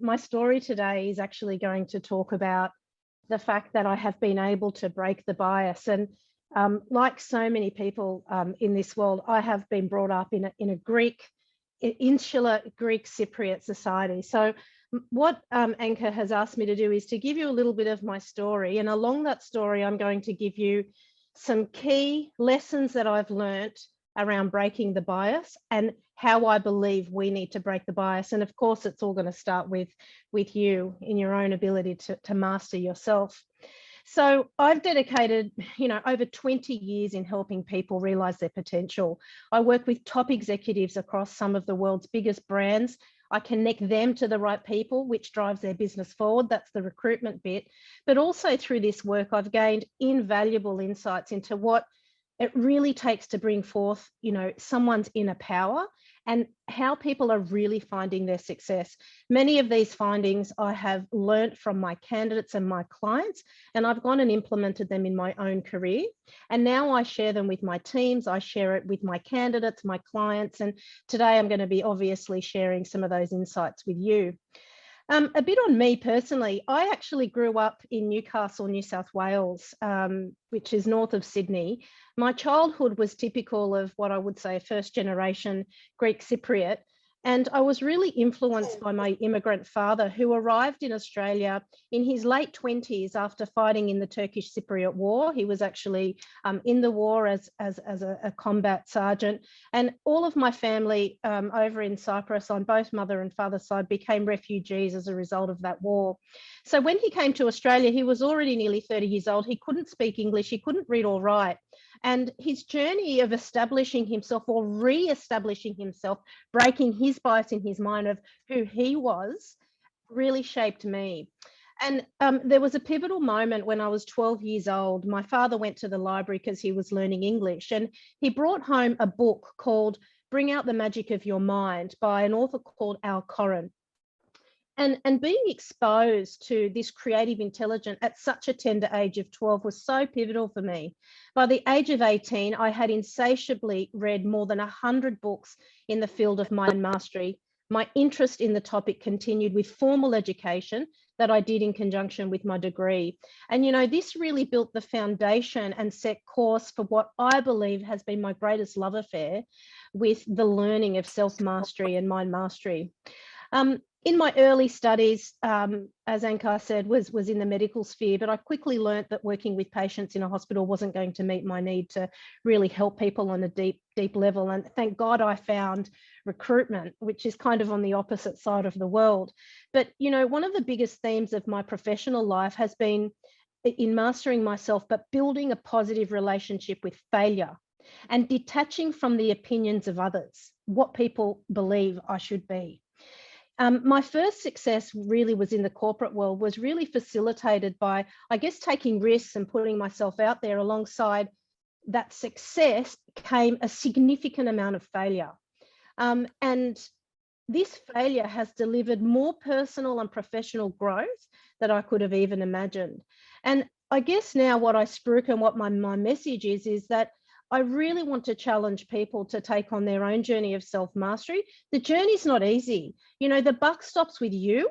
My story today is actually going to talk about the fact that I have been able to break the bias. And like so many people in this world, I have been brought up in a insular Greek Cypriot society. So what Anchor has asked me to do is to give you a little bit of my story. And along that story, I'm going to give you some key lessons that I've learnt around breaking the bias and how I believe we need to break the bias. And of course, it's all going to start with you in your own ability to master yourself. So I've dedicated, over 20 years in helping people realize their potential. I work with top executives across some of the world's biggest brands. I connect them to the right people, which drives their business forward. That's the recruitment bit. But also through this work, I've gained invaluable insights into what it really takes to bring forth, someone's inner power and how people are really finding their success. Many of these findings I have learnt from my candidates and my clients, and I've gone and implemented them in my own career. And now I share them with my teams. I share it with my candidates, my clients, and today I'm going to be obviously sharing some of those insights with you. A bit on me personally, I actually grew up in Newcastle, New South Wales, which is north of Sydney. My childhood was typical of what I would say first generation Greek Cypriot. And I was really influenced by my immigrant father, who arrived in Australia in his late 20s after fighting in the Turkish Cypriot War. He was actually in the war as a combat sergeant. And all of my family over in Cyprus on both mother and father's side became refugees as a result of that war. So when he came to Australia, he was already nearly 30 years old. He couldn't speak English. He couldn't read or write. And his journey of establishing himself or re-establishing himself, breaking his bias in his mind of who he was, really shaped me. And there was a pivotal moment when I was 12 years old. My father went to the library because he was learning English, and he brought home a book called Bring Out the Magic of Your Mind by an author called Al Koren. And being exposed to this creative intelligence at such a tender age of 12 was so pivotal for me. By the age of 18, I had insatiably read more than 100 books in the field of mind mastery. My interest in the topic continued with formal education that I did in conjunction with my degree. And, this really built the foundation and set course for what I believe has been my greatest love affair with the learning of self-mastery and mind mastery. In my early studies, as Ankar said, was in the medical sphere, but I quickly learnt that working with patients in a hospital wasn't going to meet my need to really help people on a deep level. And thank God I found recruitment, which is kind of on the opposite side of the world. But, one of the biggest themes of my professional life has been in mastering myself, but building a positive relationship with failure and detaching from the opinions of others, what people believe I should be. My first success really was in the corporate world, was really facilitated by, I guess, taking risks and putting myself out there. Alongside that success came a significant amount of failure. And this failure has delivered more personal and professional growth than I could have even imagined. And I guess now what I spruik and what my message is that I really want to challenge people to take on their own journey of self-mastery. The journey's not easy. The buck stops with you.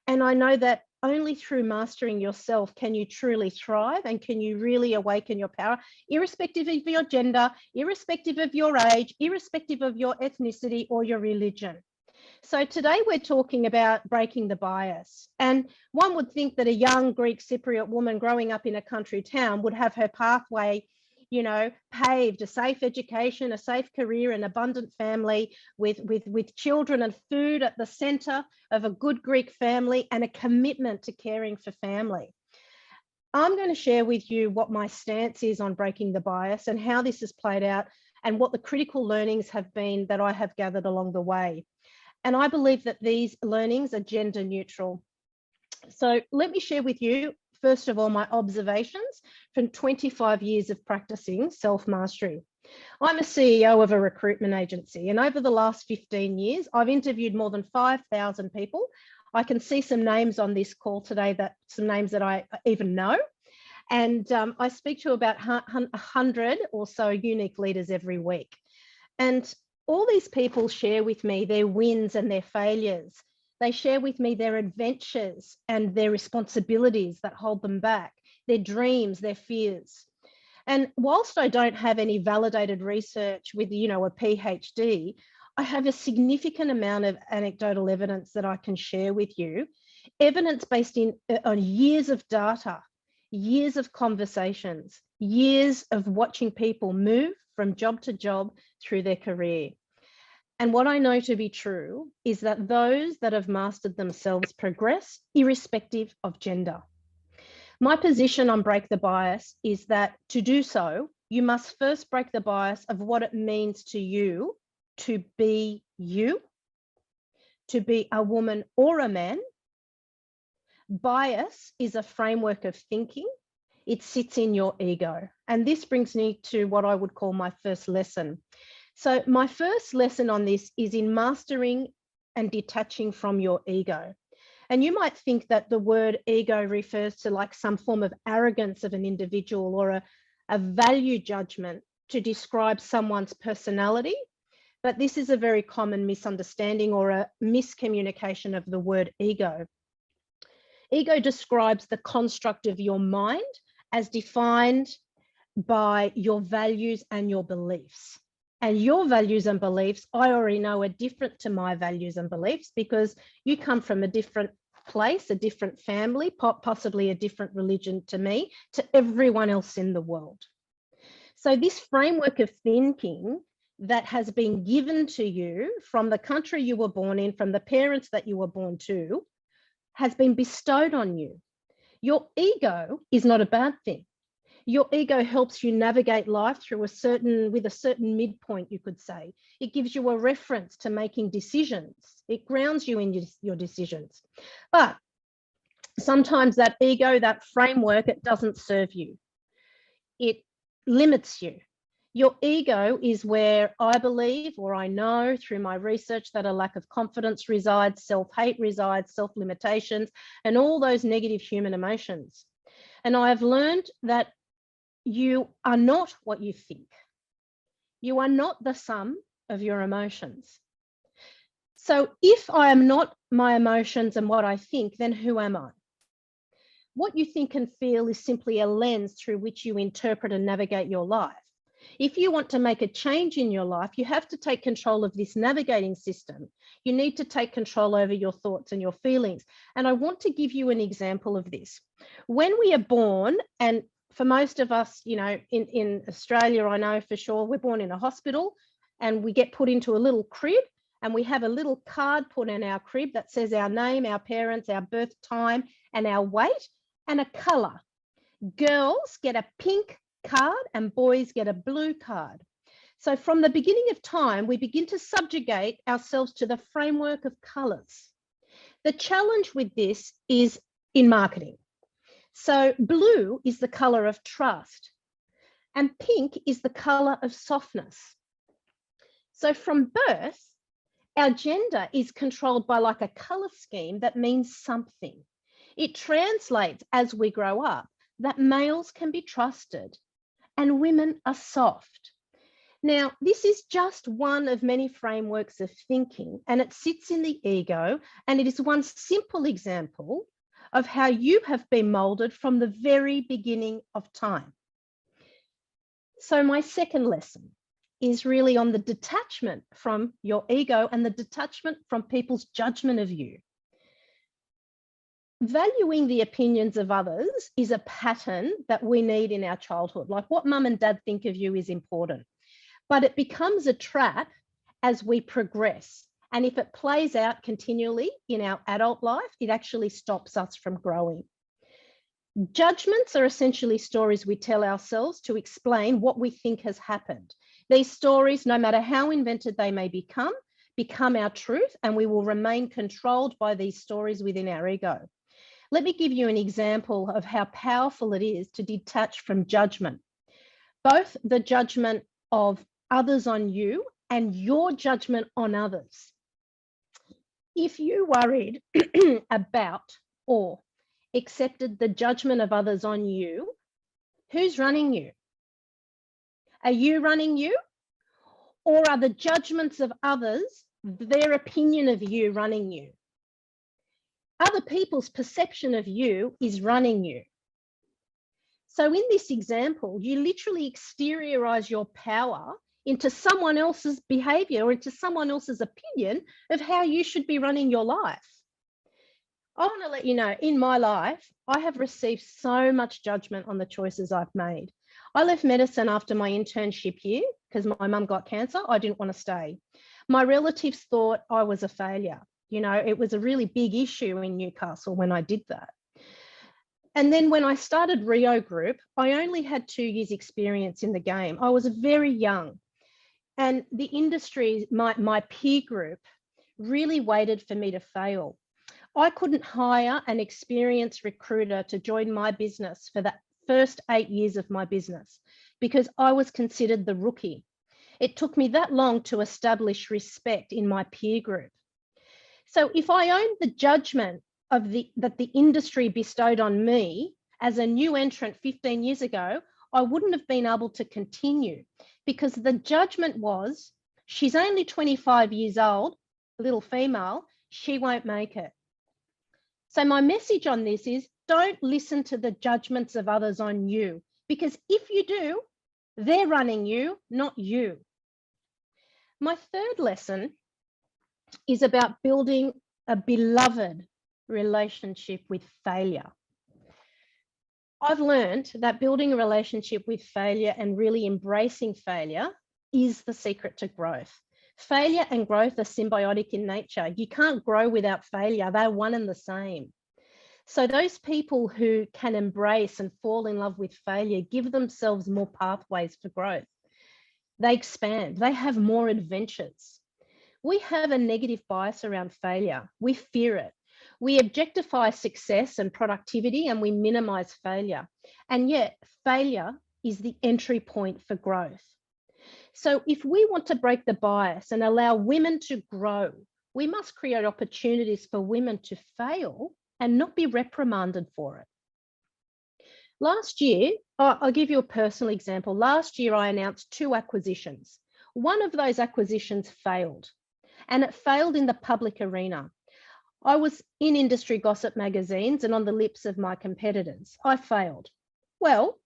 And I know that only through mastering yourself can you truly thrive and can you really awaken your power, irrespective of your gender, irrespective of your age, irrespective of your ethnicity or your religion. So today we're talking about breaking the bias. And one would think that a young Greek Cypriot woman growing up in a country town would have her pathway paved, a safe education, a safe career, an abundant family with children and food at the center of a good Greek family and a commitment to caring for family. I'm going to share with you what my stance is on breaking the bias and how this has played out and what the critical learnings have been that I have gathered along the way. And I believe that these learnings are gender neutral. So let me share with you, first of all, my observations from 25 years of practicing self-mastery. I'm a CEO of a recruitment agency, and over the last 15 years, I've interviewed more than 5,000 people. I can see some names on this call today, some names that I even know. And I speak to about 100 or so unique leaders every week. And all these people share with me their wins and their failures. They share with me their adventures and their responsibilities that hold them back, their dreams, their fears. And whilst I don't have any validated research with, a PhD, I have a significant amount of anecdotal evidence that I can share with you, evidence based on years of data, years of conversations, years of watching people move from job to job through their career. And what I know to be true is that those that have mastered themselves progress irrespective of gender. My position on Break the Bias is that to do so, you must first break the bias of what it means to you, to be a woman or a man. Bias is a framework of thinking. It sits in your ego. And this brings me to what I would call my first lesson. So my first lesson on this is in mastering and detaching from your ego. And you might think that the word ego refers to like some form of arrogance of an individual or a value judgment to describe someone's personality. But this is a very common misunderstanding or a miscommunication of the word ego. Ego describes the construct of your mind as defined by your values and your beliefs. And your values and beliefs, I already know, are different to my values and beliefs because you come from a different place, a different family, possibly a different religion to me, to everyone else in the world. So this framework of thinking that has been given to you from the country you were born in, from the parents that you were born to, has been bestowed on you. Your ego is not a bad thing. Your ego helps you navigate life with a certain midpoint, you could say. It gives you a reference to making decisions. It grounds you in your decisions. But sometimes that ego, that framework, it doesn't serve you. It limits you. Your ego is where I believe, or I know through my research, that a lack of confidence resides, self-hate resides, self-limitations, and all those negative human emotions. And I have learned that you are not what you think. You are not the sum of your emotions. So if I am not my emotions and what I think, then who am I? What you think and feel is simply a lens through which you interpret and navigate your life. If you want to make a change in your life, you have to take control of this navigating system. You need to take control over your thoughts and your feelings. And I want to give you an example of this. When we are born, and for most of us, in Australia, I know for sure, we're born in a hospital and we get put into a little crib and we have a little card put in our crib that says our name, our parents, our birth time, and our weight, and a color. Girls get a pink card and boys get a blue card. So from the beginning of time, we begin to subjugate ourselves to the framework of colors. The challenge with this is in marketing. So blue is the color of trust and pink is the color of softness. So from birth, our gender is controlled by like a color scheme that means something. It translates as we grow up that males can be trusted and women are soft. Now, this is just one of many frameworks of thinking, and it sits in the ego, and it is one simple example of how you have been molded from the very beginning of time. So my second lesson is really on the detachment from your ego and the detachment from people's judgment of you. Valuing the opinions of others is a pattern that we need in our childhood. Like what mum and dad think of you is important, but it becomes a trap as we progress. And if it plays out continually in our adult life, it actually stops us from growing. Judgments are essentially stories we tell ourselves to explain what we think has happened. These stories, no matter how invented they may become our truth, and we will remain controlled by these stories within our ego. Let me give you an example of how powerful it is to detach from judgment, both the judgment of others on you and your judgment on others. If you worried about or accepted the judgment of others on you, who's running you? Are you running you? Or are the judgments of others, their opinion of you, running you? Other people's perception of you is running you. So in this example, you literally exteriorize your power into someone else's behavior or into someone else's opinion of how you should be running your life. I want to let you know, in my life, I have received so much judgment on the choices I've made. I left medicine after my internship year because my mum got cancer. I didn't want to stay. My relatives thought I was a failure. You know, it was a really big issue in Newcastle when I did that. And then when I started Rio Group, I only had 2 years experience in the game. I was very young. And the industry, my peer group, really waited for me to fail. I couldn't hire an experienced recruiter to join my business for the first 8 years of my business because I was considered the rookie. It took me that long to establish respect in my peer group. So if I owned the judgment that the industry bestowed on me as a new entrant 15 years ago, I wouldn't have been able to continue because the judgment was, she's only 25 years old, a little female, she won't make it. So my message on this is, don't listen to the judgments of others on you, because if you do, they're running you, not you. My third lesson is about building a beloved relationship with failure. I've learned that building a relationship with failure and really embracing failure is the secret to growth. Failure and growth are symbiotic in nature. You can't grow without failure. They're one and the same. So those people who can embrace and fall in love with failure give themselves more pathways for growth. They expand. They have more adventures. We have a negative bias around failure. We fear it. We objectify success and productivity and we minimize failure. And yet failure is the entry point for growth. So if we want to break the bias and allow women to grow, we must create opportunities for women to fail and not be reprimanded for it. Last year, I'll give you a personal example. Last year, I announced 2 acquisitions. One of those acquisitions failed, and it failed in the public arena. I was in industry gossip magazines and on the lips of my competitors. I failed. Well,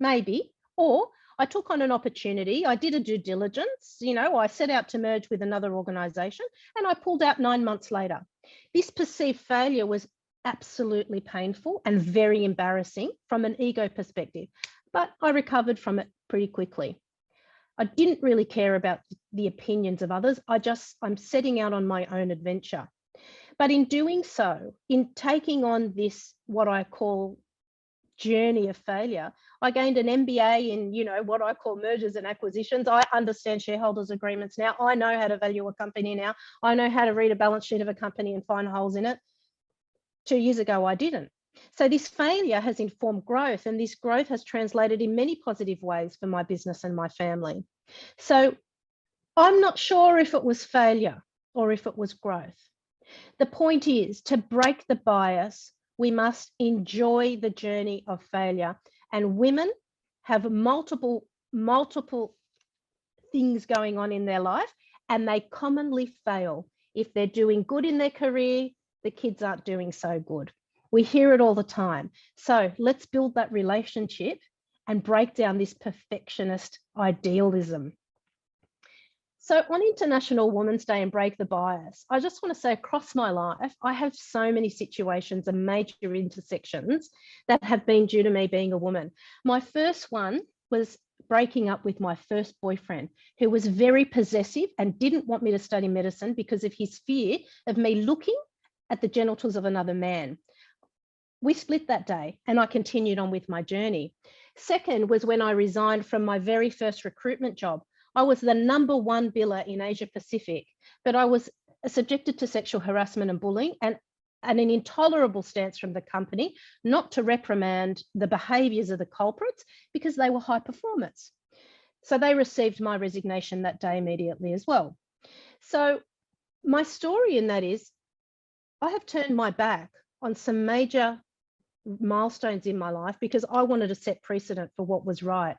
maybe, or I took on an opportunity. I did a due diligence. You know, I set out to merge with another organization and I pulled out 9 months later. This perceived failure was absolutely painful and very embarrassing from an ego perspective, but I recovered from it pretty quickly. I didn't really care about the opinions of others. I'm setting out on my own adventure. But in doing so, in taking on this, what I call journey of failure, I gained an MBA in, you know, what I call mergers and acquisitions. I understand shareholders agreements now. I know how to value a company now. I know how to read a balance sheet of a company and find holes in it. 2 years ago, I didn't. So this failure has informed growth, and this growth has translated in many positive ways for my business and my family. So I'm not sure if it was failure or if it was growth. The point is, to break the bias, we must enjoy the journey of failure. And women have multiple things going on in their life, and they commonly fail. If they're doing good in their career, the kids aren't doing so good. We hear it all the time. So let's build that relationship and break down this perfectionist idealism. So on International Women's Day and Break the Bias, I just want to say across my life, I have so many situations and major intersections that have been due to me being a woman. My first one was breaking up with my first boyfriend, who was very possessive and didn't want me to study medicine because of his fear of me looking at the genitals of another man. We split that day and I continued on with my journey. Second was when I resigned from my very first recruitment job. I was the #1 biller in Asia Pacific, but I was subjected to sexual harassment and bullying and an intolerable stance from the company not to reprimand the behaviours of the culprits because they were high performers. So they received my resignation that day immediately as well. So my story in that is I have turned my back on some major milestones in my life because I wanted to set precedent for what was right.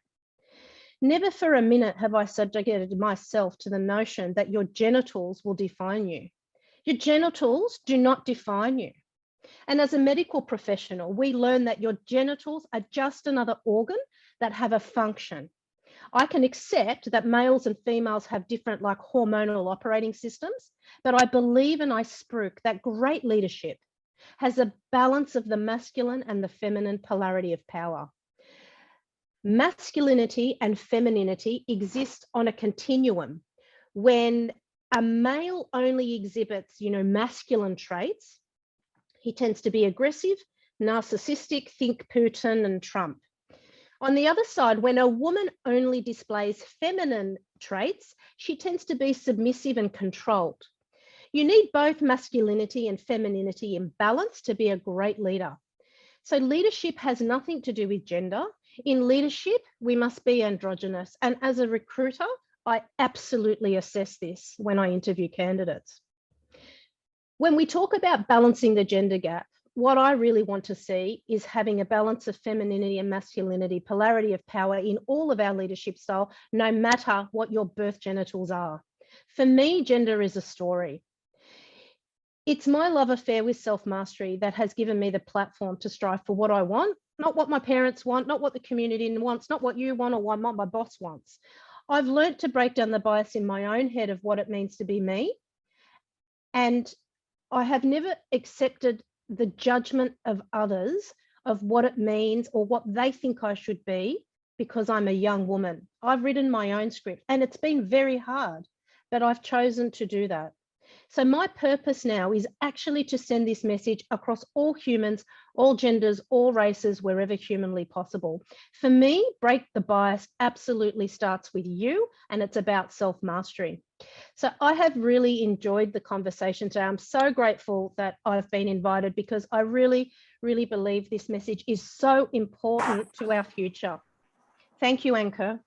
Never for a minute have I subjugated myself to the notion that your genitals will define you. Your genitals do not define you. And as a medical professional, we learn that your genitals are just another organ that have a function. I can accept that males and females have different like hormonal operating systems, but I believe and I spruik that great leadership has a balance of the masculine and the feminine polarity of power. Masculinity and femininity exist on a continuum. When a male only exhibits, masculine traits, he tends to be aggressive, narcissistic, think Putin and Trump. On the other side, when a woman only displays feminine traits, she tends to be submissive and controlled. You need both masculinity and femininity in balance to be a great leader. So leadership has nothing to do with gender. In leadership, we must be androgynous. And as a recruiter, I absolutely assess this when I interview candidates. When we talk about balancing the gender gap, what I really want to see is having a balance of femininity and masculinity, polarity of power in all of our leadership style, no matter what your birth genitals are. For me, gender is a story. It's my love affair with self-mastery that has given me the platform to strive for what I want, not what my parents want, not what the community wants, not what you want or what my boss wants. I've learned to break down the bias in my own head of what it means to be me. And I have never accepted the judgment of others of what it means or what they think I should be because I'm a young woman. I've written my own script and it's been very hard, but I've chosen to do that. So my purpose now is actually to send this message across all humans, all genders, all races, wherever humanly possible. For me, break the bias absolutely starts with you, and it's about self-mastery. So I have really enjoyed the conversation today. I'm so grateful that I've been invited because I really, really believe this message is so important to our future. Thank you, Anchor.